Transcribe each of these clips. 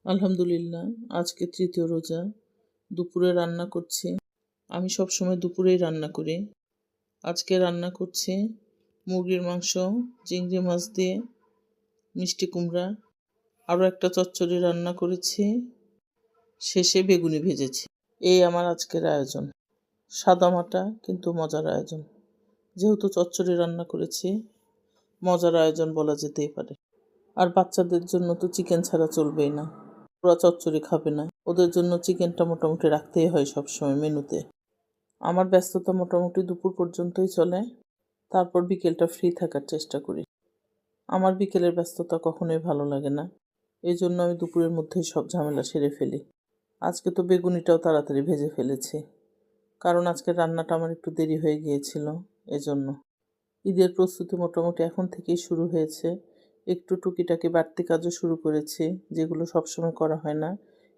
আলহামদুলিল্লাহ, আজকে তৃতীয় রোজা। দুপুরে রান্না করছি। আমি সবসময় দুপুরেই রান্না করি। আজকে রান্না করছি মুরগির মাংস, চিংড়ি মাছ দিয়ে, মিষ্টি কুমড়া। আরও একটা চচ্চড়ি রান্না করেছি, শেষে বেগুনি ভেজেছি। এই আমার আজকের আয়োজন। সাদামাটা কিন্তু মজার আয়োজন। যেহেতু চচ্চড়ি রান্না করেছি, মজার আয়োজন বলা যেতেই পারে। আর বাচ্চাদের জন্য তো চিকেন ছাড়া চলবেই না। ওরা চচ্চড়ি খাবে না, ওদের জন্য চিকেনটা মোটামুটি রাখতেই হয় সবসময় মেনুতে। আমার ব্যস্ততা মোটামুটি দুপুর পর্যন্তই চলে, তারপর বিকেলটা ফ্রি থাকার চেষ্টা করি। আমার বিকেলের ব্যস্ততা কখনোই ভালো লাগে না, এই জন্য আমি দুপুরের মধ্যেই সব ঝামেলা সেরে ফেলি। আজকে তো বেগুনিটাও তাড়াতাড়ি ভেজে ফেলেছি, কারণ আজকে রান্নাটা আমার একটু দেরি হয়ে গিয়েছিল এজন্য। ঈদের প্রস্তুতি মোটামুটি এখন থেকেই শুরু হয়েছে। একটু টুকিটাকি বাড়তি কাজও শুরু করেছি, যেগুলো সবসময় করা হয় না,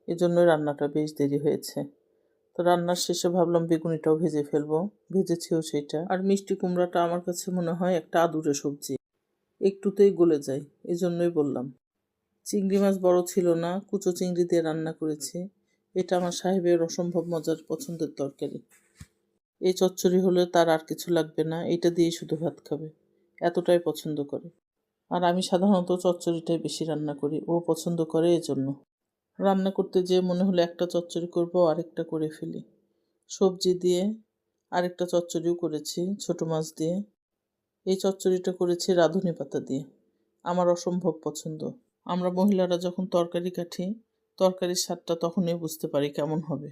এজন্যই রান্নাটা বেশ দেরি হয়েছে। তো রান্নার শেষে ভাবলাম বেগুনিটাও ভেজে ফেলবো, ভেজেছিও সেটা। আর মিষ্টি কুমড়াটা আমার কাছে মনে হয় একটা আদুরে সবজি, একটুতেই গলে যায়, এজন্যই বললাম। চিংড়ি মাছ বড় ছিল না, কুচো চিংড়ি দিয়ে রান্না করেছি। এটা আমার সাহেবের অসম্ভব মজার পছন্দের তরকারি। এই চচ্চড়ি হলে তার আর কিছু লাগবে না, এটা দিয়েই শুধু ভাত খাবে, এতটাই পছন্দ করে। আর আমি সাধারণত চচ্চড়িটাই বেশি রান্না করি, ও পছন্দ করে এজন্য। রান্না করতে যেয়ে মনে হলো একটা চচ্চড়ি করব, আরেকটা করে ফেলি। সবজি দিয়ে আরেকটা চচ্চড়িও করেছি ছোট মাছ দিয়ে। এই চচ্চড়িটা করেছি রাঁধুনি পাতা দিয়ে, আমার অসম্ভব পছন্দ। আমরা মহিলারা যখন তরকারি কাটি, তরকারির স্বাদটা তখনই বুঝতে পারি কেমন হবে।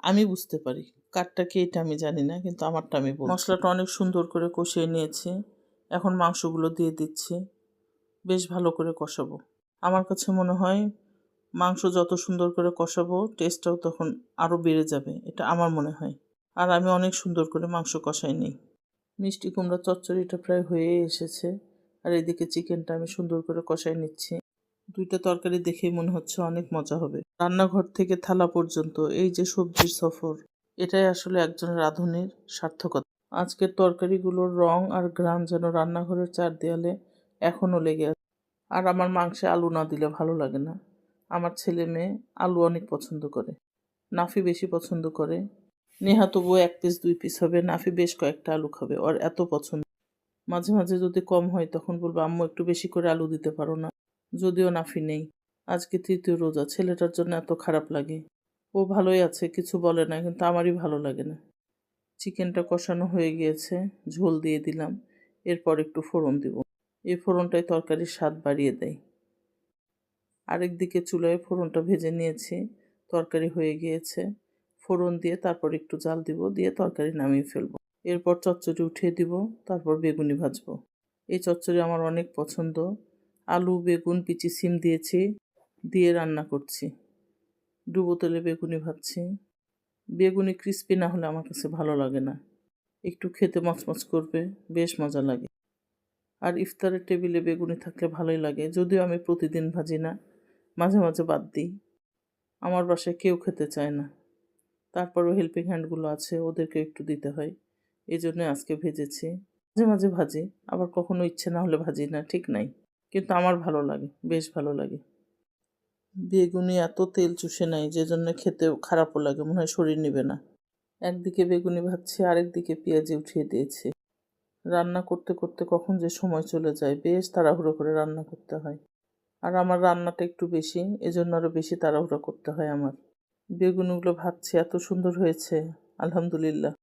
আমি বুঝতে পারি, কারটা কি এটা আমি জানি না, কিন্তু আমারটা আমি বলছি। মশলাটা অনেক সুন্দর করে কষিয়ে নিয়েছি, এখন মাংসগুলো দিয়ে দিচ্ছি। বেশ ভালো করে কষাবো। আমার কাছে মনে হয় মাংস যত সুন্দর করে কষাবো, টেস্টটাও তখন আরও বেড়ে যাবে, এটা আমার মনে হয়। আর আমি অনেক সুন্দর করে মাংস কষাই নিই। মিষ্টি কুমড়া চচ্চড়িটা প্রায় হয়ে এসেছে, আর এদিকে চিকেনটা আমি সুন্দর করে কষাই নিচ্ছি। দুইটা তরকারি দেখেই মনে হচ্ছে অনেক মজা হবে। রান্নাঘর থেকে থালা পর্যন্ত এই যে সবজির সফর, এটাই আসলে একজন রাঁধুনির সার্থকতা। আজকের তরকারিগুলোর রং আর ঘ্রাণ যেন রান্নাঘরের চার দেয়ালে এখনও লেগে আছে। আর আমার মাংসে আলু না দিলে ভালো লাগে না। আমার ছেলে মেয়ে আলু অনেক পছন্দ করে, নাফি বেশি পছন্দ করে। নেহা তবুও 1 পিস 2 পিস হবে, নাফি বেশ কয়েকটা আলু খাবে, ওর এত পছন্দ। মাঝে মাঝে যদি কম হয় তখন বলবো আম্মু একটু বেশি করে আলু দিতে পারো না। যদিও নাফি নেই, আজকে তৃতীয় রোজা, ছেলেটার জন্য এত খারাপ লাগে। ও ভালোই আছে, কিছু বলে না, কিন্তু আমারই ভালো লাগে না। চিকেনটা কষানো হয়ে গিয়েছে, ঝোল দিয়ে দিলাম, এরপর একটু ফোড়ন দিব। এই ফোড়নটাই তরকারির স্বাদ বাড়িয়ে দেয়। আরেকদিকে চুলায় ফোড়নটা ভেজে নিয়েছি, তরকারি হয়ে গিয়েছে। ফোড়ন দিয়ে তারপর একটু জাল দিব, দিয়ে তরকারি নামিয়ে ফেলবো। এরপর চচ্চড়ি উঠিয়ে দিব, তারপর বেগুনি ভাজবো। এই চচ্চড়ি আমার অনেক পছন্দ। আলু, বেগুন, পিচি সিম দিয়েছি, দিয়ে রান্না করছি। ডুবো তেলে বেগুনি ভাজছি। বেগুনি ক্রিস্পি না হলে আমার কাছে ভালো লাগে না, একটু খেতে মচমচ করবে, বেশ মজা লাগে। আর ইফতারের টেবিলে বেগুনি থাকলে ভালোই লাগে, যদিও আমি প্রতিদিন ভাজি না, মাঝে মাঝে বাদ দিই। আমার বাসায় কেউ খেতে চায় না, তারপরও হেল্পিং হ্যান্ডগুলো আছে, ওদেরকে একটু দিতে হয়, এই জন্যে আজকে ভেজেছি। মাঝে মাঝে ভাজি, আবার কখনো ইচ্ছে না হলে ভাজি না, ঠিক নাই, কিন্তু আমার ভালো লাগে, বেশ ভালো লাগে। বেগুনি এত তেল চুষে নেয়, যে জন্য খেতেও খারাপও লাগে, মনে হয় শরীর নিবে না। একদিকে বেগুনি ভাজছি, আরেকদিকে পেঁয়াজি উঠিয়ে দিয়েছি। রান্না করতে করতে কখন যে সময় চলে যায়, বেশ তাড়াহুড়ো করে রান্না করতে হয়। আর আমার রান্নাটা একটু বেশি, এজন্য আরও বেশি তাড়াহুড়ো করতে হয় আমার। বেগুনগুলো ভাজছি, এত সুন্দর হয়েছে, আলহামদুলিল্লাহ।